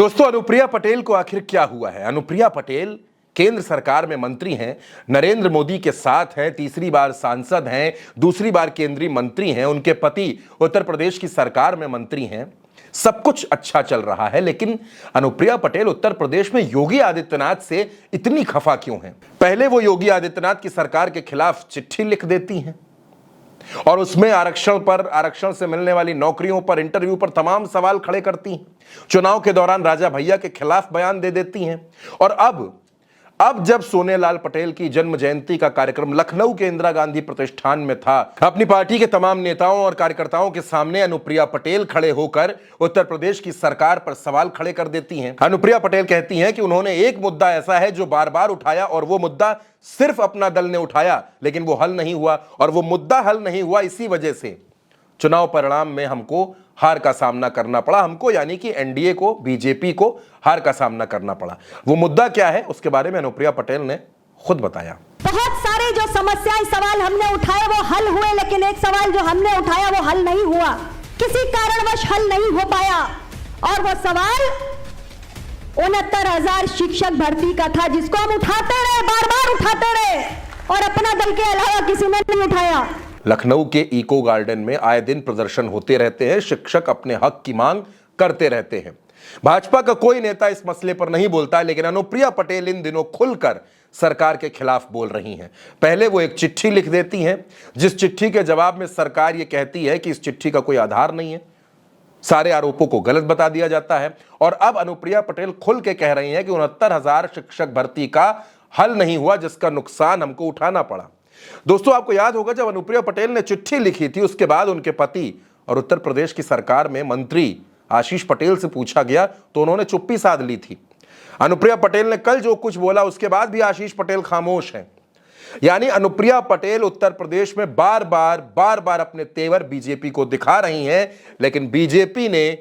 दोस्तों, अनुप्रिया पटेल को आखिर क्या हुआ है? अनुप्रिया पटेल केंद्र सरकार में मंत्री हैं, नरेंद्र मोदी के साथ हैं, तीसरी बार सांसद हैं, दूसरी बार केंद्रीय मंत्री हैं, उनके पति उत्तर प्रदेश की सरकार में मंत्री हैं। सब कुछ अच्छा चल रहा है, लेकिन अनुप्रिया पटेल उत्तर प्रदेश में योगी आदित्यनाथ से इतनी खफा क्यों हैं? पहले वो योगी आदित्यनाथ की सरकार के खिलाफ चिट्ठी लिख देती हैं और उसमें आरक्षण से मिलने वाली नौकरियों पर, इंटरव्यू पर तमाम सवाल खड़े करती हैं। चुनाव के दौरान राजा भैया के खिलाफ बयान दे देती हैं। और अब जब सोनेलाल पटेल की जन्म जयंती का कार्यक्रम लखनऊ के इंदिरा गांधी प्रतिष्ठान में था, अपनी पार्टी के तमाम नेताओं और कार्यकर्ताओं के सामने अनुप्रिया पटेल खड़े होकर उत्तर प्रदेश की सरकार पर सवाल खड़े कर देती हैं। अनुप्रिया पटेल कहती हैं कि उन्होंने एक मुद्दा ऐसा है जो बार बार उठाया और वो मुद्दा सिर्फ अपना दल ने उठाया, लेकिन वो हल नहीं हुआ, और वो मुद्दा हल नहीं हुआ इसी वजह से चुनाव परिणाम में हमको हार का सामना करना पड़ा। हमको यानी कि एनडीए को, बीजेपी को हार का सामना करना पड़ा। वो मुद्दा क्या है, उसके बारे में अनुप्रिया पटेल ने खुद बताया। बहुत सारे जो समस्याएं, सवाल हमने उठाए वो हल हुए, लेकिन एक सवाल जो हमने उठाया वो हल नहीं हुआ, किसी कारणवश हल नहीं हो पाया। और वो सवाल 69,000 शिक्षक भर्ती का था, जिसको हम उठाते रहे, बार बार उठाते रहे, और अपना दल के अलावा किसी ने नहीं उठाया। लखनऊ के इको गार्डन में आए दिन प्रदर्शन होते रहते हैं, शिक्षक अपने हक की मांग करते रहते हैं। भाजपा का कोई नेता इस मसले पर नहीं बोलता, लेकिन अनुप्रिया पटेल इन दिनों खुलकर सरकार के खिलाफ बोल रही हैं। पहले वो एक चिट्ठी लिख देती हैं, जिस चिट्ठी के जवाब में सरकार ये कहती है कि इस चिट्ठी का कोई आधार नहीं है, सारे आरोपों को गलत बता दिया जाता है। और अब अनुप्रिया पटेल खुल के कह रही हैं कि 69,000 शिक्षक भर्ती का हल नहीं हुआ, जिसका नुकसान हमको उठाना पड़ा। दोस्तों, आपको याद होगा जब अनुप्रिया पटेल ने चिट्ठी लिखी थी, उसके बाद उनके पति और उत्तर प्रदेश की सरकार में मंत्री आशीष पटेल से पूछा गया तो उन्होंने चुप्पी साध ली थी। अनुप्रिया पटेल ने कल जो कुछ बोला, उसके बाद भी आशीष पटेल खामोश हैं। यानी अनुप्रिया पटेल उत्तर प्रदेश में बार बार अपने तेवर बीजेपी को दिखा रही हैं, लेकिन बीजेपी ने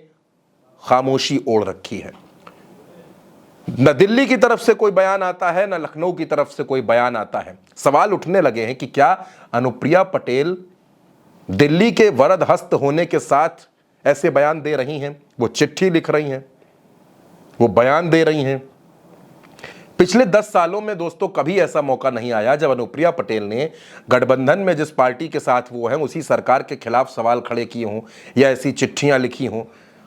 खामोशी ओढ़ रखी है। न दिल्ली की तरफ से कोई बयान आता है, न लखनऊ की तरफ से कोई बयान आता है। सवाल उठने लगे हैं कि क्या अनुप्रिया पटेल दिल्ली के वरद हस्त होने के साथ ऐसे बयान दे रही हैं? वो चिट्ठी लिख रही हैं, वो बयान दे रही हैं। पिछले 10 सालों में दोस्तों कभी ऐसा मौका नहीं आया जब अनुप्रिया पटेल ने गठबंधन में जिस पार्टी के साथ वो हैं उसी सरकार के खिलाफ सवाल खड़े किए हों या ऐसी चिट्ठियां लिखी हों।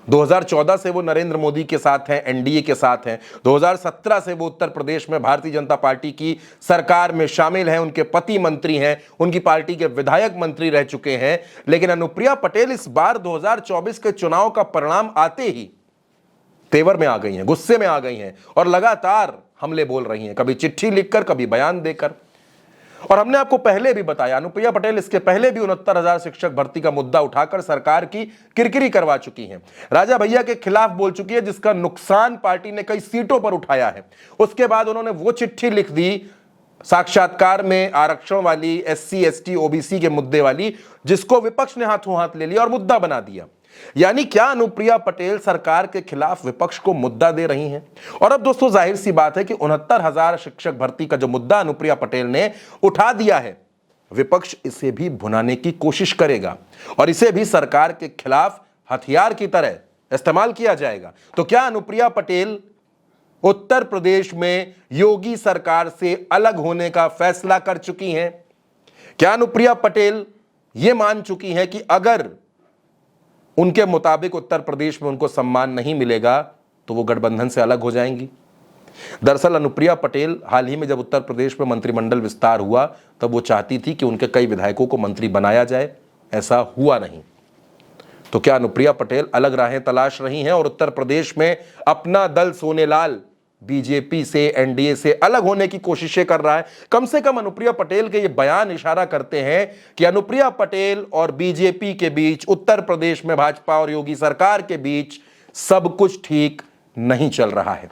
2014 से वो नरेंद्र मोदी के साथ हैं, एनडीए के साथ हैं। 2017 से वो उत्तर प्रदेश में भारतीय जनता पार्टी की सरकार में शामिल हैं, उनके पति मंत्री हैं, उनकी पार्टी के विधायक मंत्री रह चुके हैं। लेकिन अनुप्रिया पटेल इस बार 2024 के चुनाव का परिणाम आते ही तेवर में आ गई हैं, गुस्से में आ गई हैं और लगातार हमले बोल रही हैं, कभी चिट्ठी लिखकर, कभी बयान देकर। और हमने आपको पहले भी बताया, अनुप्रिया पटेल इसके पहले भी 69,000 शिक्षक भर्ती का मुद्दा उठाकर सरकार की किरकिरी करवा चुकी हैं। राजा भैया के खिलाफ बोल चुकी है, जिसका नुकसान पार्टी ने कई सीटों पर उठाया है। उसके बाद उन्होंने वो चिट्ठी लिख दी साक्षात्कार में आरक्षण वाली, SC ST OBC के मुद्दे वाली, जिसको विपक्ष ने हाथों हाथ ले लिया और मुद्दा बना दिया। यानी क्या अनुप्रिया पटेल सरकार के खिलाफ विपक्ष को मुद्दा दे रही हैं? और अब दोस्तों जाहिर सी बात है कि 69,000 शिक्षक भर्ती का जो मुद्दा अनुप्रिया पटेल ने उठा दिया है, विपक्ष इसे भी भुनाने की कोशिश करेगा और इसे भी सरकार के खिलाफ हथियार की तरह इस्तेमाल किया जाएगा। तो क्या अनुप्रिया पटेल उत्तर प्रदेश में योगी सरकार से अलग होने का फैसला कर चुकी हैं? क्या अनुप्रिया पटेल यह मान चुकी हैं कि अगर उनके मुताबिक उत्तर प्रदेश में उनको सम्मान नहीं मिलेगा तो वो गठबंधन से अलग हो जाएंगी? दरअसल अनुप्रिया पटेल हाल ही में जब उत्तर प्रदेश में मंत्रिमंडल विस्तार हुआ तब वो चाहती थी कि उनके कई विधायकों को मंत्री बनाया जाए, ऐसा हुआ नहीं। तो क्या अनुप्रिया पटेल अलग राहें तलाश रही हैं और उत्तर प्रदेश में अपना दल सोनेलाल बीजेपी से, एनडीए से अलग होने की कोशिशें कर रहा है? कम से कम अनुप्रिया पटेल के ये बयान इशारा करते हैं कि अनुप्रिया पटेल और बीजेपी के बीच, उत्तर प्रदेश में भाजपा और योगी सरकार के बीच सब कुछ ठीक नहीं चल रहा है।